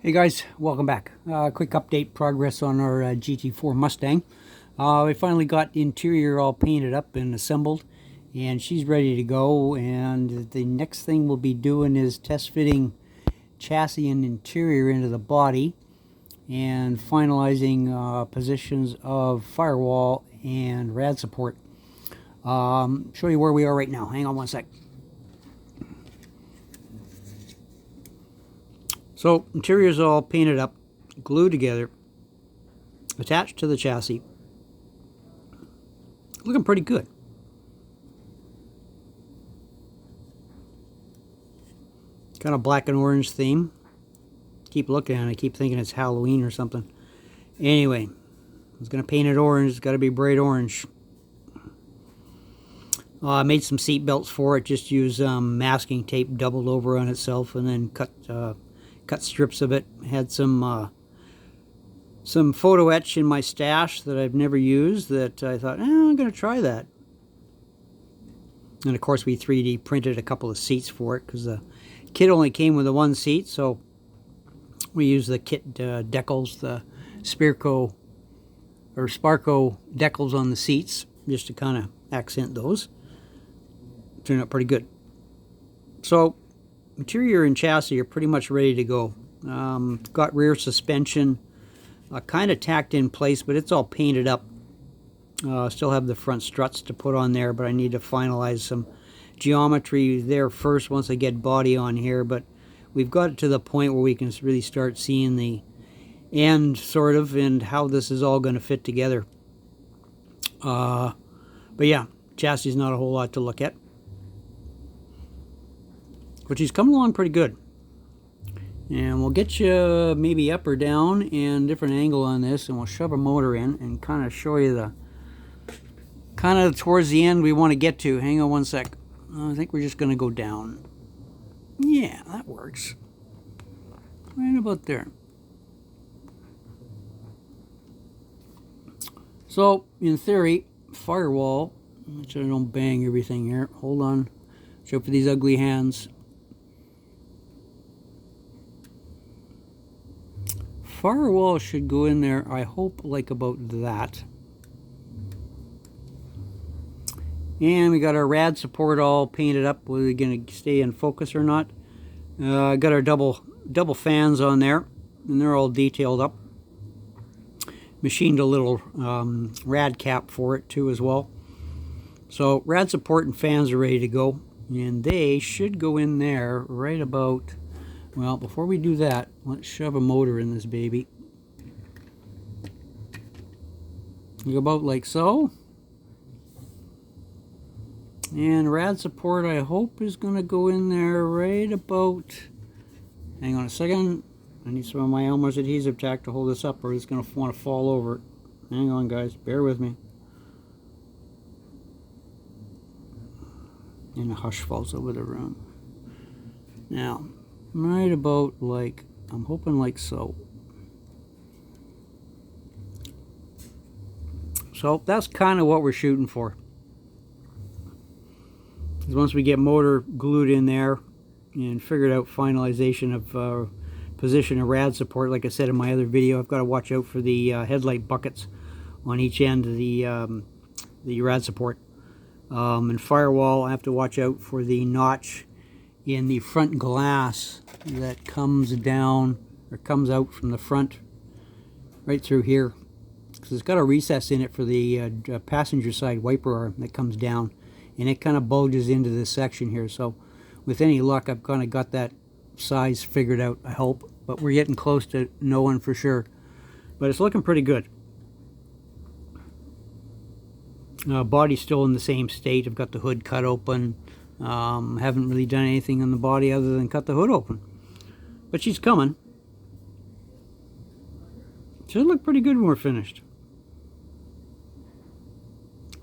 Hey guys, welcome back. Quick update progress on our GT4 Mustang. We finally got the interior all painted up and assembled, and she's ready to go. And the next thing we'll be doing is test fitting chassis and interior into the body and finalizing positions of firewall and rad support. Show you where we are right now. Hang on one sec. So, interior's all painted up, glued together, attached to the chassis. Looking pretty good. Kind of black and orange theme. Keep looking at it, I keep thinking it's Halloween or something. Anyway, I was going to paint it orange, it's got to be bright orange. I made some seat belts for it, just use masking tape doubled over on itself and then cut strips of it. Had some photo etch in my stash that I've never used that I thought, I'm going to try that. And of course we 3D printed a couple of seats for it because the kit only came with the one seat, so we used the kit decals, the Sparco decals on the seats just to kind of accent those. Turned out pretty good. So interior and chassis are pretty much ready to go. Got rear suspension kind of tacked in place, but it's all painted up. Still have the front struts to put on there, but I need to finalize some geometry there first once I get body on here. But we've got it to the point where we can really start seeing the end, sort of, and how this is all going to fit together. But yeah, chassis is not a whole lot to look at. But she's coming along pretty good. And we'll get you maybe up or down and different angle on this, and we'll shove a motor in and kind of show you the kind of towards the end we want to get to. Hang on one sec. I think we're just going to go down. Yeah, that works. Right about there. So, in theory, firewall, make sure I don't bang everything here. Hold on. Show for these ugly hands. Firewall should go in there, I hope, like about that. And we got our rad support all painted up. Whether we're going to stay in focus or not. Got our double fans on there, and they're all detailed up. Machined a little rad cap for it too as well. So rad support and fans are ready to go, and they should go in there right about. Well, before we do that, let's shove a motor in this baby. About like so. And rad support, I hope, is going to go in there right about. Hang on a second. I need some of my Elmer's adhesive tack to hold this up, or it's going to want to fall over. Hang on, guys. Bear with me. And a hush falls over the room. Now, right about like, I'm hoping like so. So that's kind of what we're shooting for. Because once we get motor glued in there and figured out finalization of position of rad support, like I said in my other video, I've got to watch out for the headlight buckets on each end of the rad support. And firewall, I have to watch out for the notch in the front glass that comes down or comes out from the front right through here, because it's got a recess in it for the passenger side wiper arm that comes down, and it kind of bulges into this section here. So with any luck, I've kind of got that size figured out, I hope, but we're getting close to knowing for sure. But it's looking pretty good. Body's still in the same state. I've got the hood cut open. Haven't really done anything on the body other than cut the hood open. But she's coming. She'll look pretty good when we're finished.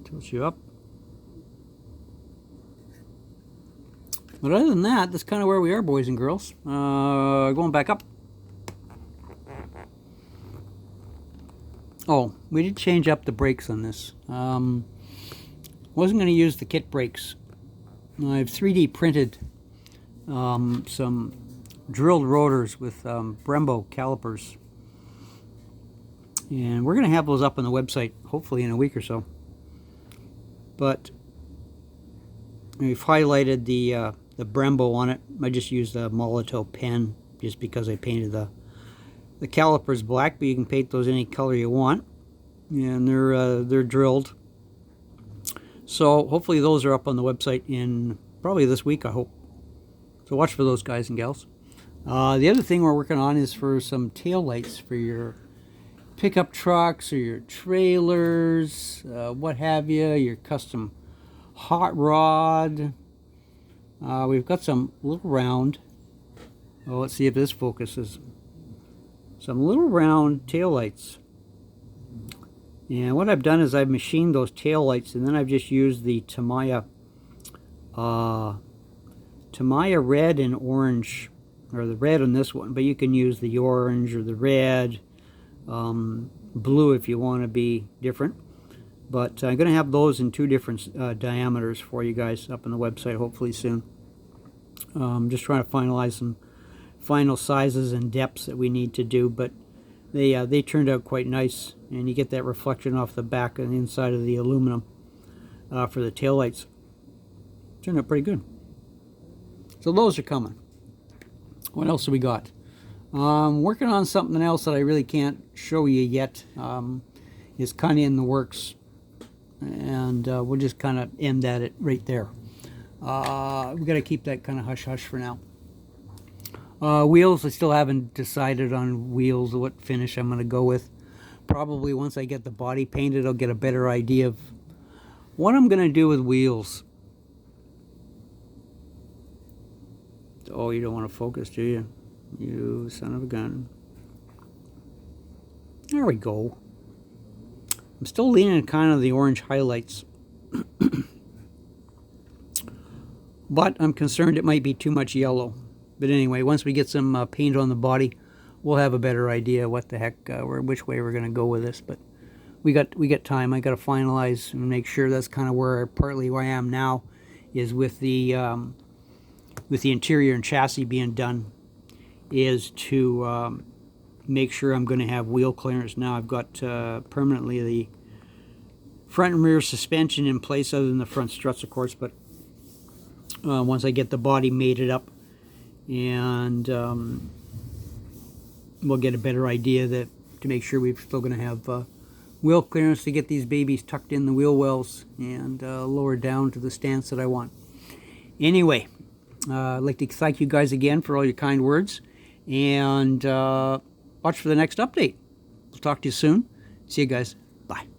Tilt you up. But other than that, that's kind of where we are, boys and girls. Going back up. Oh, we did change up the brakes on this. Wasn't going to use the kit brakes. I've 3D printed some drilled rotors with Brembo Calipers. And we're going to have those up on the website hopefully in a week or so. But we've highlighted the Brembo on it. I just used a Molotow pen just because I painted the calipers black, but you can paint those any color you want. And they're drilled. So hopefully those are up on the website in probably this week, I hope. So watch for those, guys and gals. The other thing we're working on is for some tail lights for your pickup trucks or your trailers, what have you, your custom hot rod. We've got some little round, let's see if this focuses, some little round tail lights. And what I've done is I've machined those tail lights, and then I've just used the Tamiya red and orange, or the red on this one, but you can use the orange or the red, blue if you want to be different. But I'm going to have those in 2 different diameters for you guys up on the website hopefully soon. Just trying to finalize some final sizes and depths that we need to do, but they turned out quite nice, and you get that reflection off the back and the inside of the aluminum for the taillights. Turned out pretty good. So those are coming. What else do we got? Working on something else that I really can't show you yet. It's kind of in the works, and we'll just kind of end at it right there. We got to keep that kind of hush-hush for now. Wheels, I still haven't decided on wheels, what finish I'm going to go with. Probably once I get the body painted, I'll get a better idea of what I'm going to do with wheels. Oh, you don't want to focus, do you? You son of a gun. There we go. I'm still leaning kind of the orange highlights. But I'm concerned it might be too much yellow. But anyway, once we get some paint on the body, we'll have a better idea what the heck, which way we're going to go with this. But we got time. I got to finalize and make sure that's kind of partly where I am now, is with the interior and chassis being done, is to make sure I'm going to have wheel clearance. Now I've got permanently the front and rear suspension in place, other than the front struts, of course. But once I get the body mated up, and we'll get a better idea to make sure we're still going to have wheel clearance to get these babies tucked in the wheel wells and lowered down to the stance that I want. Anyway, I'd like to thank you guys again for all your kind words, and watch for the next update. We'll talk to you soon. See you guys. Bye.